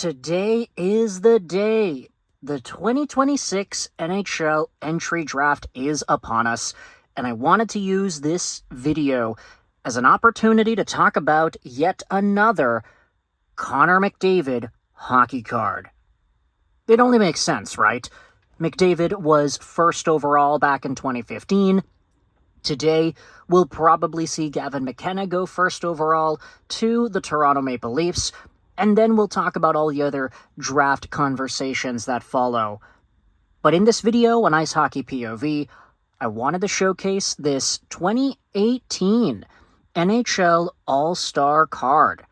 Today is the day. The 2026 NHL Entry Draft is upon us, and I wanted to use this video as an opportunity to talk about yet another Connor McDavid hockey card. It only makes sense, right? McDavid was first overall back in 2015. Today, we'll probably see Gavin McKenna go first overall to the Toronto Maple Leafs, and then we'll talk about all the other draft conversations that follow. But in this video on Ice Hockey POV, I wanted to showcase this 2018 NHL All-Star card.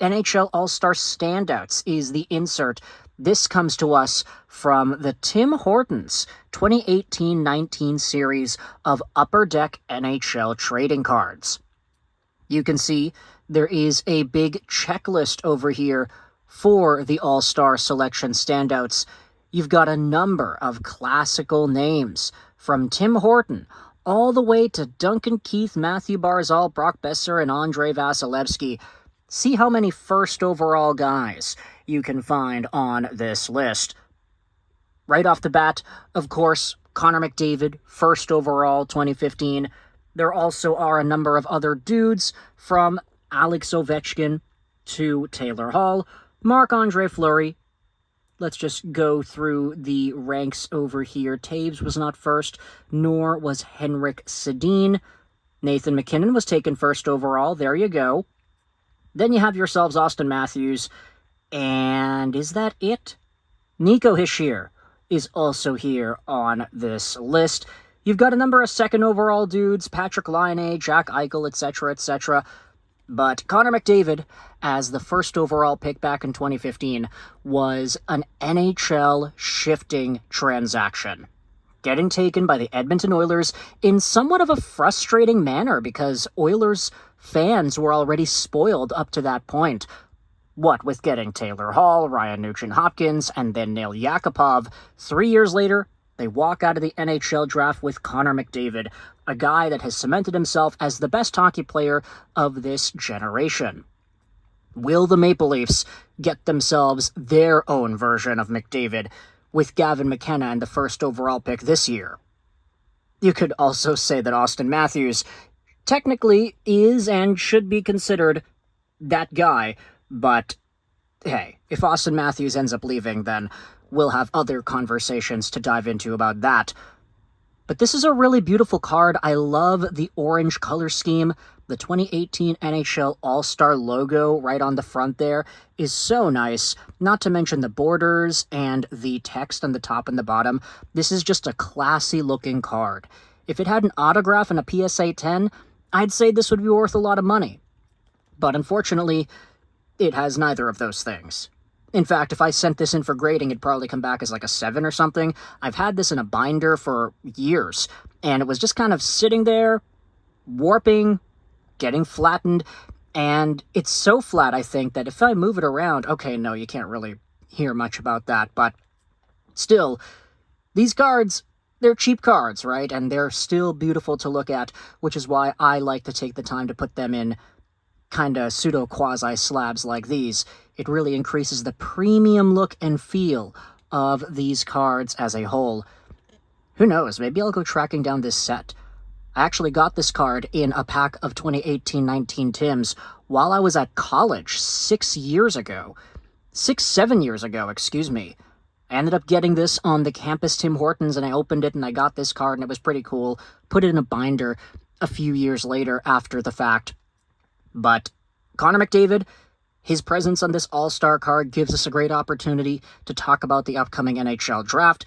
NHL All-Star Standouts is the insert. This comes to us from the Tim Hortons 2018-19 series of Upper Deck NHL trading cards. You can see there is a big checklist over here for the All-Star Selection Standouts. You've got a number of classical names, from Tim Horton all the way to Duncan Keith, Matthew Barzal, Brock Besser, and Andrei Vasilevsky. See how many first overall guys you can find on this list. Right off the bat, of course, Connor McDavid, first overall, 2015. There also are a number of other dudes, from Alex Ovechkin to Taylor Hall, Marc-Andre Fleury. Let's just go through the ranks over here. Taves was not first, nor was Henrik Sedin. Nathan MacKinnon was taken first overall. There you go. Then you have yourselves Austin Matthews. And is that it? Nico Hischier is also here on this list. You've got a number of second overall dudes, Patrick Laine, Jack Eichel, etc., etc. But Connor McDavid, as the first overall pick back in 2015, was an NHL shifting transaction, getting taken by the Edmonton Oilers in somewhat of a frustrating manner because Oilers fans were already spoiled up to that point. What with getting Taylor Hall, Ryan Nugent-Hopkins, and then Nail Yakupov, 3 years later, they walk out of the NHL draft with Connor McDavid, a guy that has cemented himself as the best hockey player of this generation. Will the Maple Leafs get themselves their own version of McDavid with Gavin McKenna in the first overall pick this year? You could also say that Austin Matthews technically is and should be considered that guy, but hey, if Austin Matthews ends up leaving, then we'll have other conversations to dive into about that. But this is a really beautiful card. I love the orange color scheme. The 2018 NHL All-Star logo right on the front there is so nice. Not to mention the borders and the text on the top and the bottom. This is just a classy looking card. If it had an autograph and a PSA 10, I'd say this would be worth a lot of money. But unfortunately, it has neither of those things. In fact, if I sent this in for grading, it'd probably come back as like a 7 or something. I've had this in a binder for years, and it was just kind of sitting there, warping, getting flattened, and it's so flat, I think, that if I move it around, okay, no, you can't really hear much about that, but still, these cards, they're cheap cards, right? And they're still beautiful to look at, which is why I like to take the time to put them in kind of pseudo-quasi slabs like these. It really increases the premium look and feel of these cards as a whole. Who knows, maybe I'll go tracking down this set. I actually got this card in a pack of 2018-19 Tims while I was at college 7 years ago, excuse me. I ended up getting this on the campus Tim Hortons, and I opened it and I got this card and it was pretty cool. Put it in a binder a few years later after the fact. But Connor McDavid, his presence on this All-Star card gives us a great opportunity to talk about the upcoming NHL draft.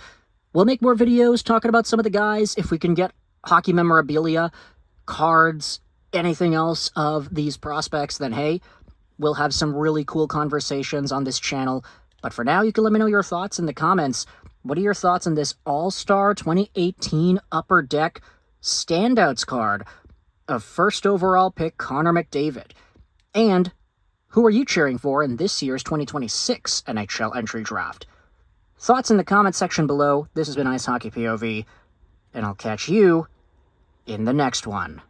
We'll make more videos talking about some of the guys. If we can get hockey memorabilia, cards, anything else of these prospects, then hey, we'll have some really cool conversations on this channel. But for now, you can let me know your thoughts in the comments. What are your thoughts on this All-Star 2018 Upper Deck Standouts card of first overall pick Connor McDavid? And who are you cheering for in this year's 2026 NHL Entry Draft? Thoughts in the comment section below. This has been Ice Hockey POV, and I'll catch you in the next one.